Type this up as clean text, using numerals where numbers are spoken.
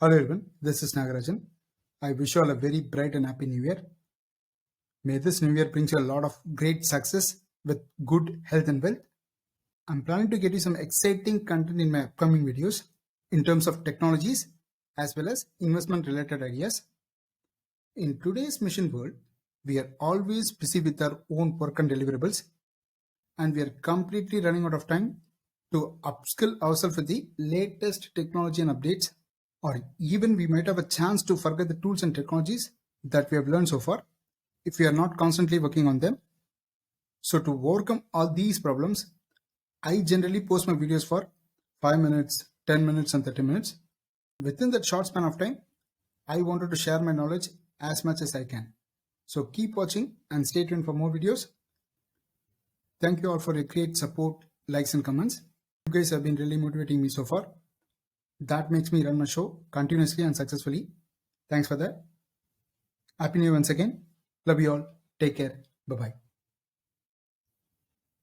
Hello everyone, this is Nagarajan. I wish you all a very bright and happy new year. May this new year brings you a lot of great success with good health and wealth. I'm planning to get you some exciting content in my upcoming videos in terms of technologies as well as investment related ideas. In today's mission world, we are always busy with our own work and deliverables, and we are completely running out of time to upskill ourselves with the latest technology and updates, or even we might have a chance to forget the tools and technologies that we have learned so far if we are not constantly working on them. So to overcome all these problems, I generally post my videos for 5 minutes, 10 minutes and 30 minutes. Within that short span of time, I wanted to share my knowledge as much as I can. So keep watching and stay tuned for more videos. Thank you all for your great support, likes and comments. You guys have been really motivating me so far. That makes me run my show continuously and successfully. Thanks for that. Happy New Year once again. Love you all. Take care. Bye-bye.